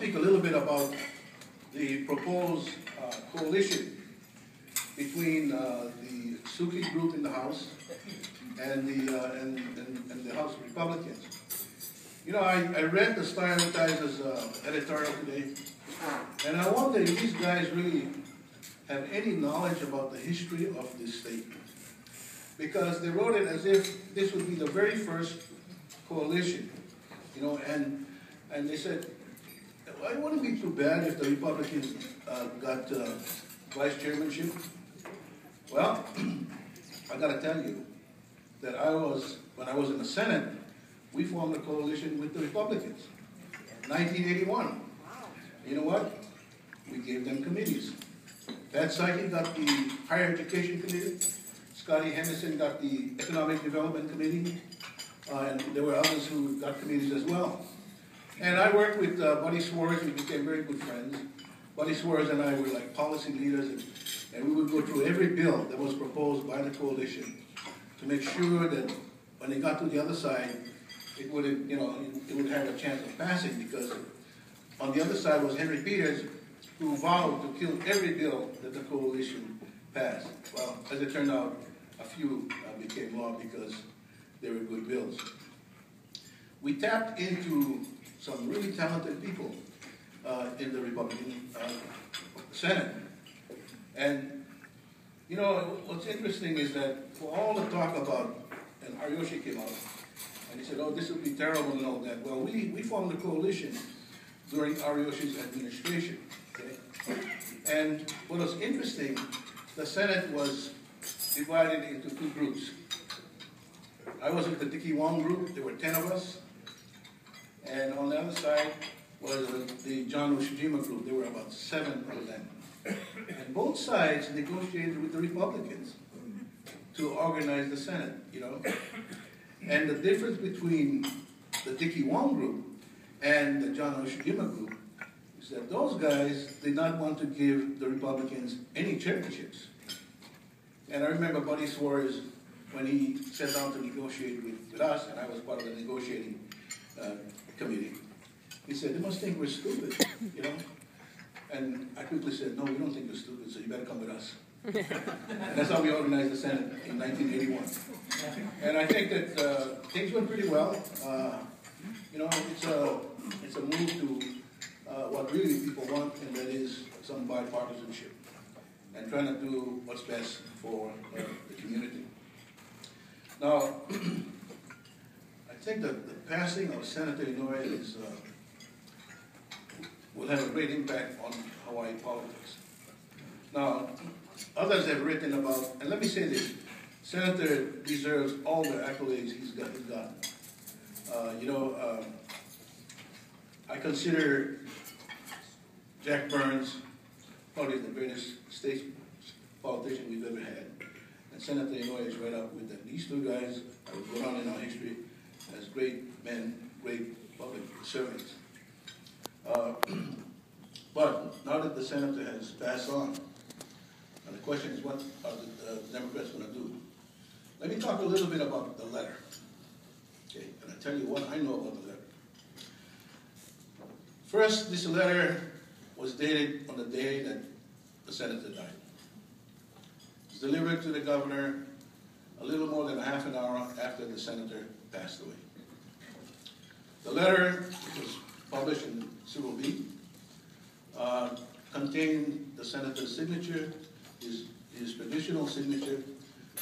speak a little bit about the proposed coalition between the Suki group in the House and the House Republicans. You know, I read the Star Advertiser's editorial today, and I wonder if these guys really have any knowledge about the history of this state. Because they wrote it as if this would be the very first coalition, you know, and they said, well, it wouldn't be too bad if the Republicans got vice chairmanship. Well, I got to tell you that when I was in the Senate, we formed a coalition with the Republicans. 1981. You know what? We gave them committees. Pat Psyche got the Higher Education Committee. Scotty Henderson got the Economic Development Committee. And there were others who got committees as well. And I worked with Buddy Swartz. We became very good friends. Buddy Swartz and I were like policy leaders, and we would go through every bill that was proposed by the coalition to make sure that when they got to the other side, it would have a chance of passing, because on the other side was Henry Peters, who vowed to kill every bill that the coalition passed. Well, as it turned out, a few became law because they were good bills. We tapped into some really talented people in the Republican Senate. And, you know, what's interesting is that for all the talk about, and Ariyoshi came out, and he said, oh, this would be terrible and all that. Well, we formed a coalition during Ariyoshi's administration, okay? And what was interesting, the Senate was divided into two groups. I was with the Dicky Wong group. There were 10 of us. And on the other side was the John Ushijima group. There were about 7 of them. And both sides negotiated with the Republicans to organize the Senate, you know. And the difference between the Dicky Wong group and the John Ushijima group is that those guys did not want to give the Republicans any chairmanships. And I remember Buddy Swartz, when he sat down to negotiate with us, and I was part of the negotiating committee, he said, they must think we're stupid, you know? And I quickly said, no, we don't think you're stupid, so you better come with us. And that's how we organized the Senate in 1981. And I think that things went pretty well. You know, it's a move to what really people want, and that is some bipartisanship, and trying to do what's best for the community. Now, I think that the passing of Senator Inouye will have a great impact on Hawaii politics. Now, others have written about, and let me say this, Senator deserves all the accolades he's gotten. You know, I consider Jack Burns probably the greatest state politician we've ever had. And Senator Inouye is right up with them. These two guys have gone on in our history as great men, great public servants. But now that the senator has passed on, and the question is, what are the Democrats going to do? Let me talk a little bit about the letter. Okay, and I'll tell you what I know about the letter. First, this letter was dated on the day that the senator died. It was delivered to the governor a little more than a half an hour after the senator passed away. The letter, which was published in Civil B, contained the senator's signature, his traditional signature.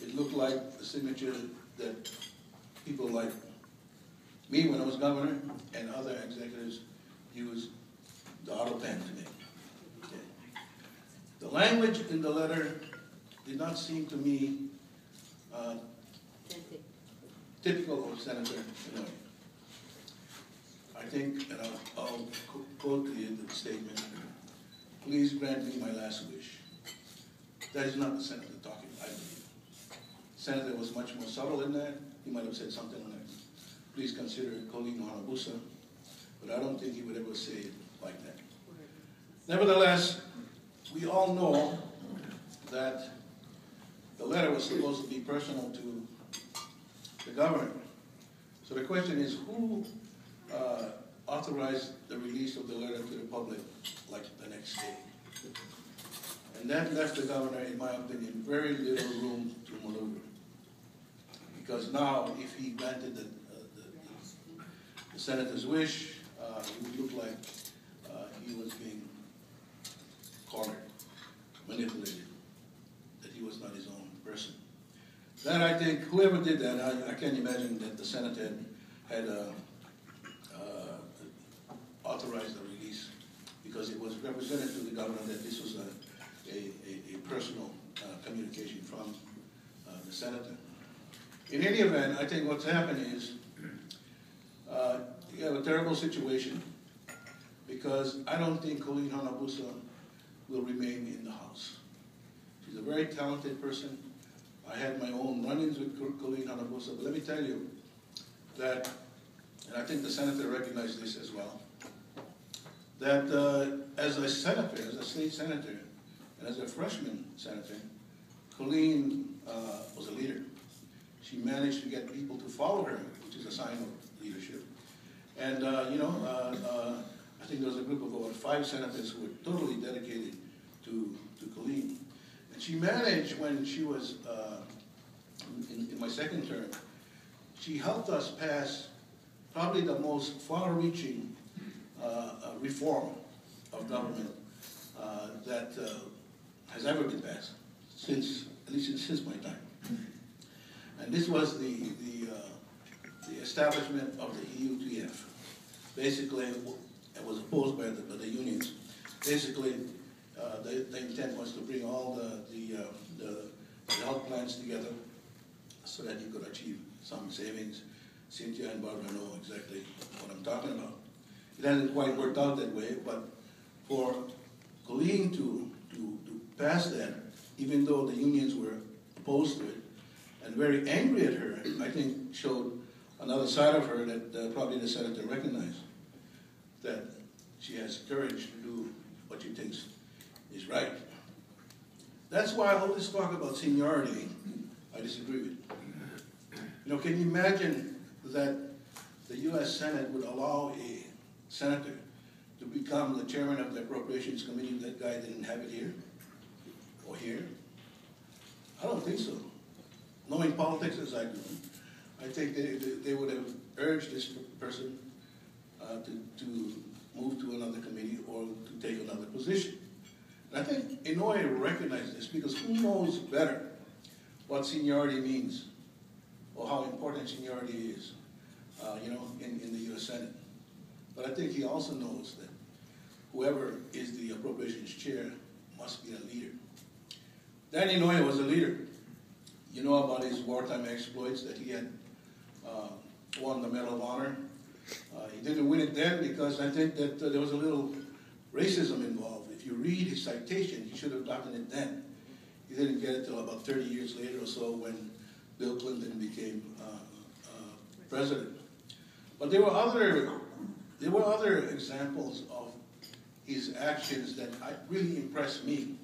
It looked like the signature that people like me when I was governor and other executives used the auto pen today. Okay. The language in the letter did not seem to me typical of Senator Inouye. I think, and I'll quote to you the statement, please grant me my last wish. That is not the senator talking, I believe. The senator was much more subtle than that. He might have said something like, please consider Colleen Hanabusa, but I don't think he would ever say it like that. Nevertheless, we all know that the letter was supposed to be personal to the governor. So the question is, who authorized the release of the letter to the Republic like the next day. And that left the governor, in my opinion, very little room to maneuver. Because now, if he granted the senator's wish, it would look like he was being cornered, manipulated, that he was not his own person. That, I think, whoever did that, I can't imagine that the Senate had authorized the release, because it was represented to the governor that this was a personal communication from the senator. In any event, I think what's happened is you have a terrible situation, because I don't think Colleen Hanabusa will remain in the House. She's a very talented person. I had my own run-ins with Colleen Hanabusa, but let me tell you that, and I think the senator recognized this as well, that as a senator, as a state senator, and as a freshman senator, Colleen was a leader. She managed to get people to follow her, which is a sign of leadership. And, I think there was a group of about 5 senators who were totally dedicated to Colleen. And she managed, when she was in my second term, she helped us pass probably the most far-reaching reform of government that has ever been passed, at least since my time. And this was the establishment of the EUTF. Basically, it was opposed by the unions. Basically, the intent was to bring all the health plans together so that you could achieve some savings. Cynthia and Barbara know exactly what I'm talking about. It hasn't quite worked out that way, but for Colleen to pass that, even though the unions were opposed to it and very angry at her, I think showed another side of her that probably the senator recognized, that she has courage to do what she thinks is right. That's why all this talk about seniority, I disagree with. You know, can you imagine that the U.S. Senate would allow a senator to become the chairman of the Appropriations Committee? That guy didn't have it here or here? I don't think so. Knowing politics as I do, I think they would have urged this person to move to another committee or to take another position. And I think Inouye recognized this, because who knows better what seniority means or how important seniority is, in the U.S. Senate. But I think he also knows that whoever is the appropriations chair must be a leader. Dan Inouye was a leader. You know about his wartime exploits, that he had won the Medal of Honor. He didn't win it then because I think that there was a little racism involved. If you read his citation, he should have gotten it then. He didn't get it till about 30 years later or so, when Bill Clinton became president. But there were other examples of his actions that really impressed me.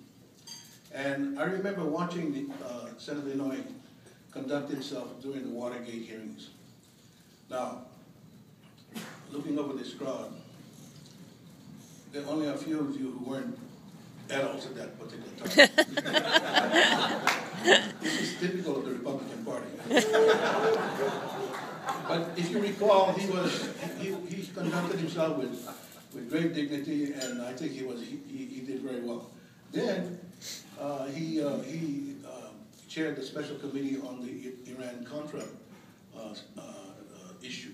And I remember watching Senator Inouye conduct himself during the Watergate hearings. Now, looking over this crowd, there are only a few of you who weren't adults at that particular time. This is typical of the Republican Party. But if you recall, he conducted himself with great dignity, and I think he did very well. Then he chaired the special committee on the Iran-Contra issue.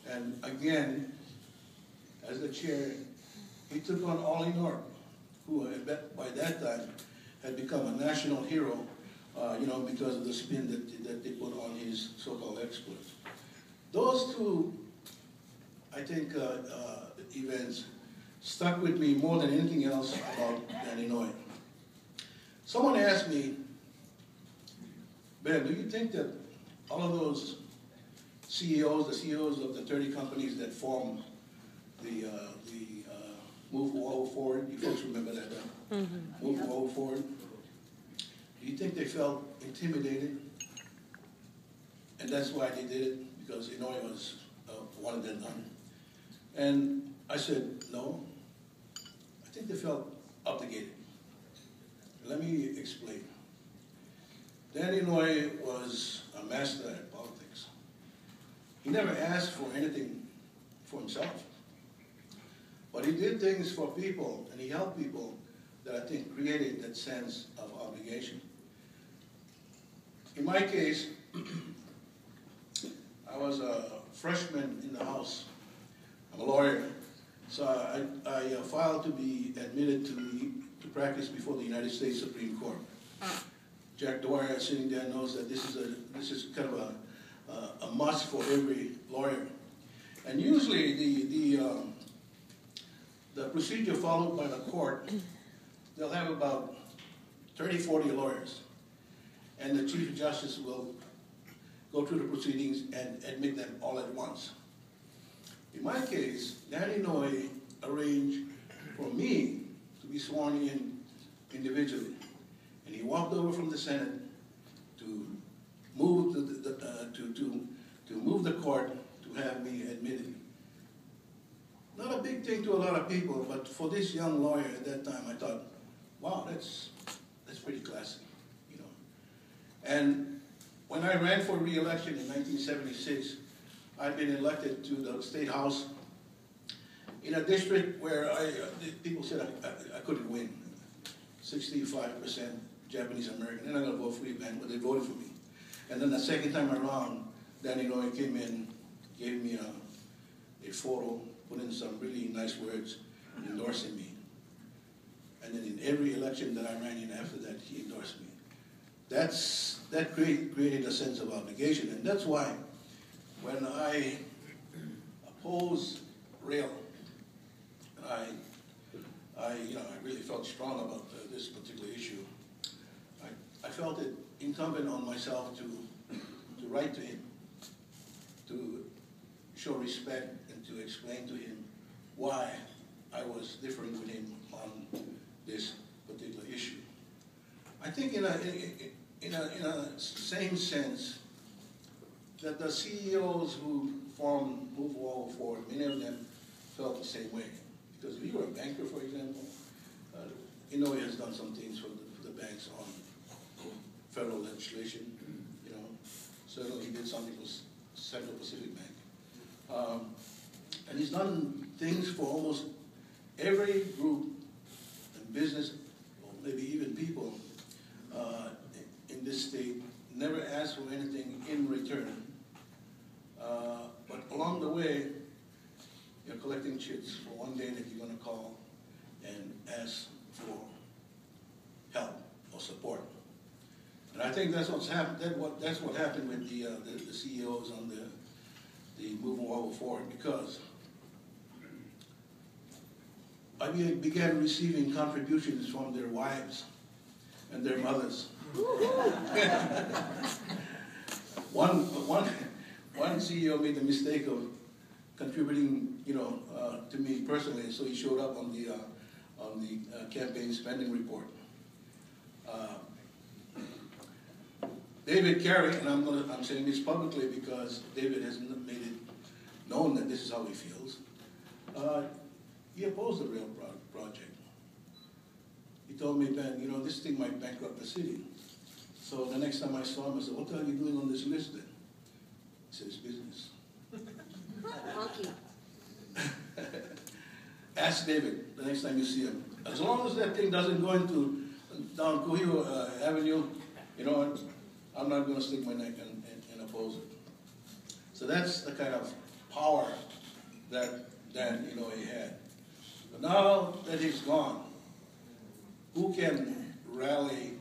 And again, as the chair, he took on Ollie North, who by that time had become a national hero, because of the spin that they put on his so-called exploits. Those two, I think, events stuck with me more than anything else about Dan Inouye. Someone asked me, Ben, do you think that all of those CEOs, the CEOs of the 30 companies that formed the Move Forward, you folks remember that, Move Forward, do you think they felt intimidated? And that's why they did it, because Inouye was wanted that done. And I said, no, think they felt obligated. Let me explain. Dan Inouye was a master at politics. He never asked for anything for himself. But he did things for people, and he helped people that I think created that sense of obligation. In my case, I was a freshman in the House. I'm a lawyer, so I filed to be admitted to practice before the United States Supreme Court. Jack Dwyer sitting there knows that this is kind of a must for every lawyer. And usually the procedure followed by the court, they'll have about 30, 40 lawyers. And the Chief Justice will go through the proceedings and admit them all at once. In my case, Dan Inouye arranged for me to be sworn in individually. And he walked over from the Senate to move to move the court to have me admitted. Not a big thing to a lot of people, but for this young lawyer at that time, I thought, wow, that's pretty classy, you know. And when I ran for re-election in 1976, I'd been elected to the State House in a district where people said I couldn't win. 65% Japanese American, and I got to vote for the band, but they voted for me. And then the second time around, Dan Inouye came in, gave me a photo, put in some really nice words, endorsing me. And then in every election that I ran in after that, he endorsed me. That created a sense of obligation, and that's why when I opposed rail, I really felt strong about this particular issue. I felt it incumbent on myself to write to him, to show respect and to explain to him why I was differing with him on this particular issue. I think in a same sense that the CEOs who formed Move Forward, many of them felt the same way. Because if you were a banker, for example, Inouye has done some things for the banks on federal legislation, you know. Certainly he did something for Central Pacific Bank. And he's done things for almost every group and business, or maybe even people in this state, never asked for anything in return. But along the way, you're collecting chits for one day that you're going to call and ask for help or support. And I think that's what's happened. That's what happened with the CEOs on the Move Forward, because I began receiving contributions from their wives and their mothers. One CEO made the mistake of contributing, to me personally, so he showed up on the campaign spending report. David Carey, and I'm saying this publicly because David has made it known that this is how he feels. He opposed the rail project. He told me, Ben, this thing might bankrupt the city. So the next time I saw him, I said, what the hell are you doing on this list then? He said, it's business. Monkey. Ask David the next time you see him. As long as that thing doesn't go into down Kuhio Avenue, you know what? I'm not going to stick my neck and oppose it. So that's the kind of power that Dan Inouye had. But now that he's gone, who can rally,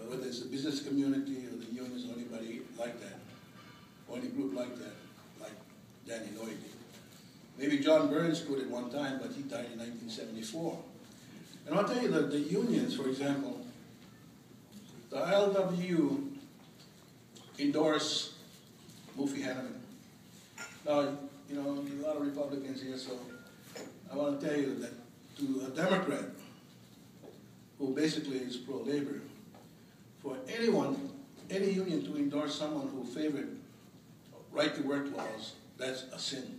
whether it's the business community or the unions or anybody like that, or any group like that, like Dan Inouye did? Maybe John Burns could at one time, but he died in 1974. And I'll tell you that the unions, for example, the ILWU endorsed Mufi Hanneman. Now, a lot of Republicans here, so I want to tell you that to a Democrat who basically is pro-labor, for anyone, any union to endorse someone who favored right-to-work laws, that's a sin.